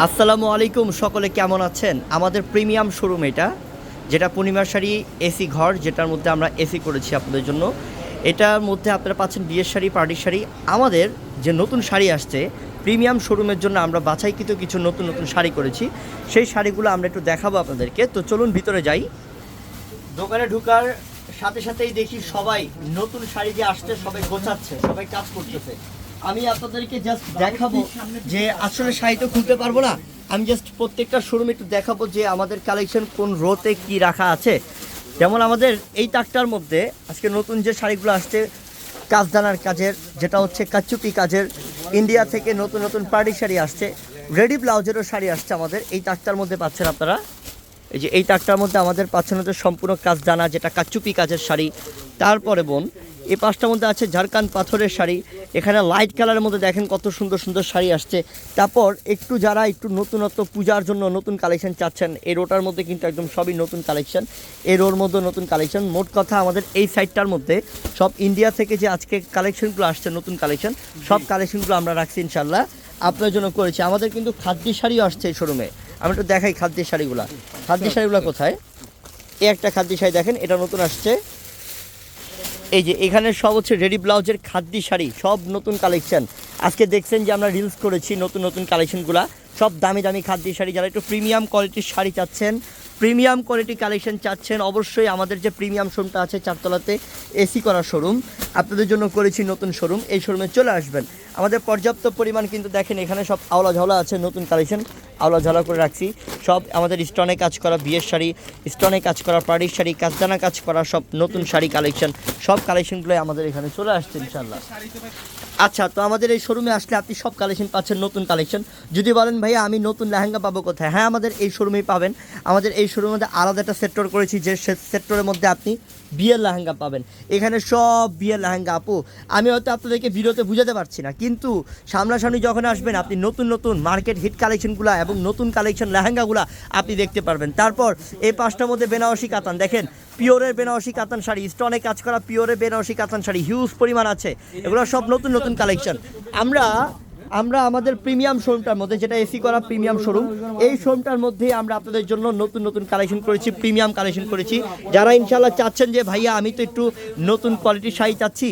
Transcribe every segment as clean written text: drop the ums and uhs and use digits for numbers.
আসসালামু আলাইকুম, সকলে কেমন আছেন? আমাদের প্রিমিয়াম শোরুম এটা, যেটা পূর্ণিমার শাড়ি এসি ঘর, যেটার মধ্যে আমরা এসি করেছি আপনাদের জন্য। এটার মধ্যে আপনারা পাচ্ছেন বিয়ের শাড়ি, পার্টির শাড়ি। আমাদের যে নতুন শাড়ি আসছে প্রিমিয়াম শোরুমের জন্য আমরা বাছাইকৃত কিছু নতুন নতুন শাড়ি করেছি, সেই শাড়িগুলো আমরা একটু দেখাবো আপনাদেরকে। তো চলুন ভিতরে যাই। দোকানে ঢোকার সাথে সাথেই দেখি সবাই নতুন শাড়ি যে আসছে, সবাই গোছাচ্ছে, সবাই কাজ করতেছে। আমি আপনাদেরকে জাস্ট দেখাবো যে আসলে শাড়ি তো খুলতে পারবো না, আমি জাস্ট প্রত্যেকটা শোরুমে একটু দেখাবো যে আমাদের কালেকশন কোন রোতে কি রাখা আছে। যেমন আমাদের এই তাকটার মধ্যে আজকে নতুন যে শাড়িগুলো আসছে কাজদানার কাজের, যেটা হচ্ছে কাচুপি কাজের, ইন্ডিয়া থেকে নতুন নতুন পার্টি শাড়ি আসছে, রেডি ব্লাউজেরও শাড়ি আসছে আমাদের এই তাকটার মধ্যে পাচ্ছেন আপনারা। এই যে এই তাকটার মধ্যে আমাদের পাচ্ছেন হচ্ছে সম্পূর্ণ কাজদানা, যেটা কাচুপি কাজের শাড়ি। তারপরে বোন এই পাঁচটার মধ্যে আছে ঝাড়খান্ড পাথরের শাড়ি। এখানে লাইট কালারের মধ্যে দেখেন কত সুন্দর সুন্দর শাড়ি আসছে। তারপর একটু যারা একটু নতুনত্ব পূজার জন্য নতুন কালেকশন চাচ্ছেন, এই রোটার মধ্যে কিন্তু একদম সবই নতুন কালেকশন, এই রোর মধ্যে নতুন কালেকশন। মোট কথা আমাদের এই সাইডটার মধ্যে সব ইন্ডিয়া থেকে যে আজকে কালেকশনগুলো আসছে নতুন কালেকশন, সব কালেকশনগুলো আমরা রাখছি ইনশাল্লাহ, আপনার জন্য করেছি। আমাদের কিন্তু খাদ্য শাড়িও আসছে এই শোরুমে, আমি একটু দেখাই খাদ্য শাড়িগুলো। খাদ্য শাড়িগুলো কোথায়? এই একটা খাদ্য শাড়ি দেখেন, এটা নতুন আসছে। এই যে এখানে সব হচ্ছে রেডি ব্লাউজের খাদ্য শাড়ি, সব নতুন কালেকশন। আজকে দেখছেন যে আমরা রিলস করেছি নতুন নতুন কালেকশনগুলো, সব দামি দামি খাদ্য শাড়ি। যারা একটু প্রিমিয়াম কোয়ালিটির শাড়ি চাচ্ছেন, প্রিমিয়াম কোয়ালিটি কালেকশন চাচ্ছেন, অবশ্যই আমাদের যে প্রিমিয়াম শোরুমটা আছে চারতলাতে এসি করা শোরুম, আপনাদের জন্য করেছি নতুন শোরুম। এই শোরুমে চলে আসবেন। আমাদের পর্যাপ্ত পরিমাণ কিন্তু দেখেন এখানে সব আওলা ঝাওলা আছে, নতুন কালেকশন আওলা ঝালা করে রাখছি। সব আমাদের স্টোনে কাজ করা বিয়ের শাড়ি, স্টোনে কাজ করা পাড়ির শাড়ি, কাজদানা কাজ করা সব নতুন শাড়ি কালেকশন, সব কালেকশনগুলোই আমাদের এখানে চলে আসছে ইনশাল্লাহ। আচ্ছা, তো আমাদের এই শোরুমে আসলে আপনি সব কালেকশন পাচ্ছেন, নতুন কালেকশন। যদি বলেন ভাইয়া আমি নতুন লেহেঙ্গা পাবো কোথায়, হ্যাঁ আমাদের এই শোরুমেই পাবেন। আমাদের এই শোরুমের মধ্যে আলাদা একটা সেক্টর করেছি, যে সেক্টরের মধ্যে আপনি বিয়ের লেহেঙ্গা পাবেন। এখানে সব বিয়ের লেহেঙ্গা আপু, আমি হয়তো আপনাদেরকে ভিডিওতে বুঝাতে পারছি না, কিন্তু সামনাসামনি যখন আসবেন আপনি নতুন নতুন মার্কেট হিট কালেকশনগুলো এবং নতুন কালেকশন লেহেঙ্গাগুলো আপনি দেখতে পারবেন। তারপর এই পাঁচটার মধ্যে বেনারসি কাতান দেখেন, পিওরের বেনারসি কাতান শাড়ি, স্টোনে কাজ করা পিওরের বেনারসি কাতান শাড়ি হিউজ পরিমাণ আছে। এগুলো সব নতুন নতুন কালেকশন। আমরা আমাদের প্রিমিয়াম শোরুমটার মধ্যে, যেটা এসি করা প্রিমিয়াম শোরুম, এই শোরুমটার মধ্যে আমরা আপনাদের জন্য নতুন নতুন কালেকশন করেছি, প্রিমিয়াম কালেকশন করেছি। যারা ইনশাল্লাহ চাচ্ছেন যে ভাইয়া আমি তো একটু নতুন কোয়ালিটির শাড়ি চাচ্ছি,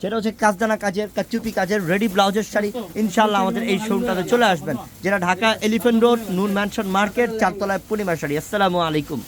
যেটা হচ্ছে কাজদানা কাজের, কাচুপি কাজের, রেডি ব্লাউজের শাড়ি, ইনশাল্লাহ আমাদের এই শোরুমটাতে চলে আসবেন, যেটা ঢাকা এলিফ্যান্ট রোড, নূর ম্যানশন মার্কেট, চারতলায় পূর্ণিমা শাড়ি। আসসালামু আলাইকুম।